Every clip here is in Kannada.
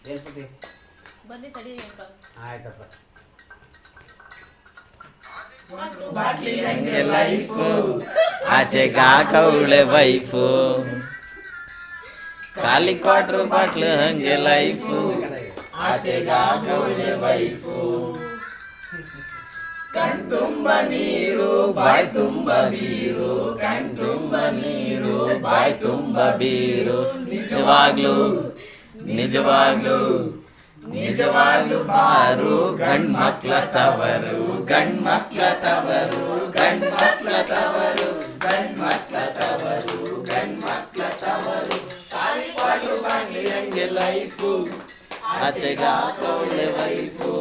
ಬನ್ನಿ ತಡಿ ಆಯ್ತಪ್ಪ. ಬಾಟ್ಲಿ ಹಂಗೆ ಲೈಫು ಆಚೆಗಾಕವಳೆ ವೈಫು ಖಾಲಿ ಕ್ವಾಟ್ರು ಬಾಟ್ಲು ಹಂಗೆ ಲೈಫು ಆಚೆಗಾಕವಳೆ ವೈಫು ಕಣ್ ತುಂಬ ನೀರು ಬಾಯ್ ತುಂಬ ಬೀರು ಕಣ್ ತುಂಬ ನೀರು ಬಾಯ್ ತುಂಬ ಬೀರು ನಿಜವಾಗ್ಲು ನಿಜವಾಗ್ಲು ನಿಜವಾಗ್ಲು ಬಾರು ಗಂಡ್ ಮಕ್ಳ ತವರು ಗಂಡ್ ಮಕ್ಳ ತವರು ಗಂಡ್ ಮಕ್ಳ ತವರು ಗಂಡ್ ಮಕ್ಳ ತವರು ಗಂಡ್ ಮಕ್ಳ ತವರು ಖಾಲಿ ಕ್ವಾಟ್ರು ಬಾಟ್ಲಿ ಹಂಗೆ ಲೈಫು ಆಚೆಗಾಕವಳೆ ವೈಫು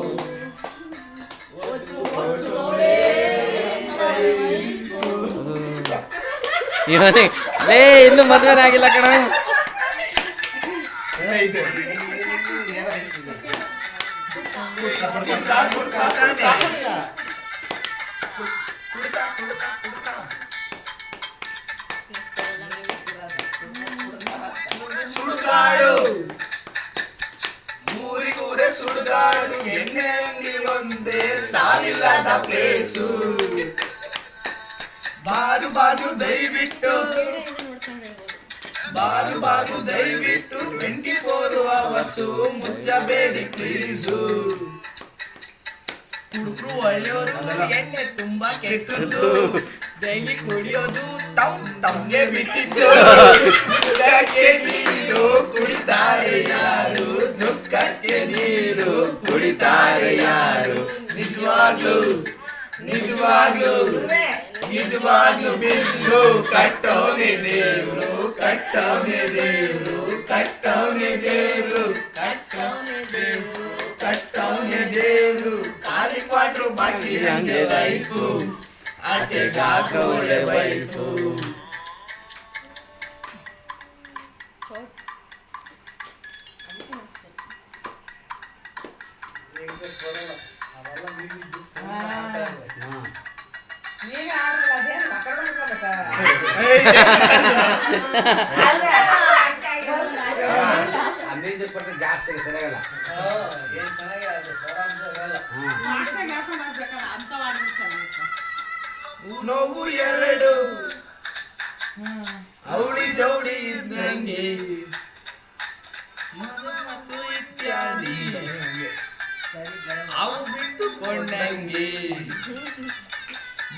ಇವನಿಗೆ ಲೇ ಇನ್ನು ಮದುವೆ ಆಗಿಲ್ಲ ಕಣ. ಸುಡುಗಾಡು ಊರಿಗೂರೇ ಸುಡುಗಾಡು ಎಣ್ಣೆ ಅಂಗಡಿ ಒಂದೇ ಸಾವಿಲ್ಲದ ಪ್ಲೇಸು ಬಾರು ಬಾರು ದಯವಿಟ್ಟು ಬಾರು ಬಾರು ದಯವಿಟ್ಟು 24 hours ಮುಚ್ಚಬೇಡಿ ಪ್ಲೀಸು ಕುಡುಕ್ರು ಒಳ್ಳೆಯೋದು ಎಣ್ಣೆ ತುಂಬಾ ಕೆಟ್ಟದ್ದು ಡೈಲಿ ಕುಡಿಯೋದು ತಮ್ಗೆ ಬಿಟ್ಟಿದ್ದು ದುಃಖಕ್ಕೆ ನೀರು ಕುಡಿತಾರೆ ಯಾರು ದುಃಖಕ್ಕೆ ನೀರು ಕುಡಿತಾರೆ ಯಾರು ನಿಜವಾಗ್ಲು ನಿಜವಾಗ್ಲು ನಿಜವಾಗ್ಲು ಬಿಲ್ಲು ಕಟ್ಟೋನೆ ದೇವ್ರು ಕಟ್ಟೋನೆ ದೇವ್ರು ಕಟ್ಟೋನೆ ದೇವ್ರು ಕಟ್ಟೋನೆ ದೇವ್ರು ಕಟ್ಟೋನೆ ದೇವ್ರು ಖಾಲಿ ಕ್ವಾಟ್ರು ಬಾಟ್ಲಿ ಹಂಗೆ ಲೈಫು ಆಚೆಗಾಕವಳೆ ವೈಫು ಜಾಸ್ತಿ ಸರಿಯಾಗಲ್ಲ. ನೋವು ಎರಡು ಅವಳಿ ಜೌಡಿ ಇದ್ದಂಗೆ ಮತ್ತು ಇತ್ಯಾದಿ ಅವು ಬಿಟ್ಟುಕೊಂಡಂಗೆ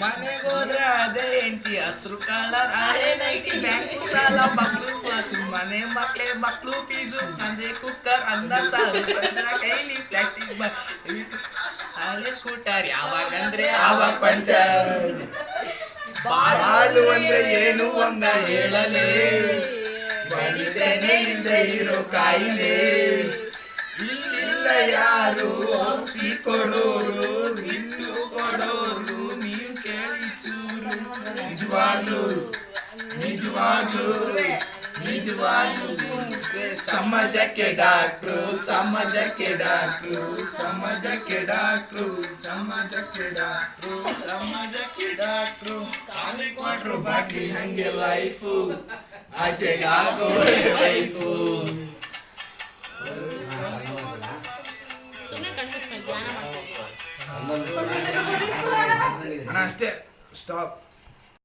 ಮನೆಗೋದ್ರೆ ಅದೇ ಎಂಟಿ ಹಸ್ರು ಕಲರ್ ಹಳೆ ನೈಟಿ ಬ್ಯಾಂಕು ಸಾಲ ಮಕ್ಳು ಕ್ಲಾಸು ಮನೆ ಮಕ್ಳೇ ಮಕ್ಳು ಫೀಸು ತಂದೆ ಕುಕ್ಕರ್ ಅನ್ನ ಸಾರು ಕೈಲಿ ಪ್ಲಾಸ್ಟಿಕ್ ಹಳೆ ಸ್ಕೂಟರ್ ಯಾವಾಗಂದ್ರೆ ಆವಾಗ ಪಂಚರ್ ಬಾಳು ಅಂದ್ರೆ ಏನು ಅಂತ ಹೇಳಲೇ ಮನುಷ್ಯನೇ ಇಲ್ಲದೆ ಇರೋ ಕಾಯಿಲೆ ಇಲ್ಲಿಲ್ಲ ಯಾರು ಔಷಧಿ ಕೊಡೋರು ಇನ್ನು ಕೊಡೋರು ನೀವು ಕೇಳಿ ಚೂರು ನಿಜವಾಗ್ಲು ನಿಜವಾಗ್ಲು ನಿಜವಾಗ್ಲು ಸಮಾಜಕ್ಕೆ ಡಾಕ್ಟ್ರು ಸಮಾಜಕ್ಕೆ ಡಾಕ್ಟ್ರು ಸಮಾಜಕ್ಕೆ ಡಾಕ್ಟ್ರು ಸಮಾಜಕ್ಕೆ ಡಾಕ್ಟ್ರು ಸಮಾಜಕ್ಕೆ ಡಾಕ್ಟ್ರು ಖಾಲಿ ಕ್ವಾಟ್ರು ಬಾಟ್ಲಿ ಹಂಗೆ ಲೈಫು ಆಚೆಗಾಗೋ ಲೈಫು ಸುಮ್ಮನೆ ಕಣ್ಮುಚ್ಕೊಂಡು ಧ್ಯಾನ ಮಾಡ್ತಾ ಅಷ್ಟೇ ಸ್ಟಾಪ್.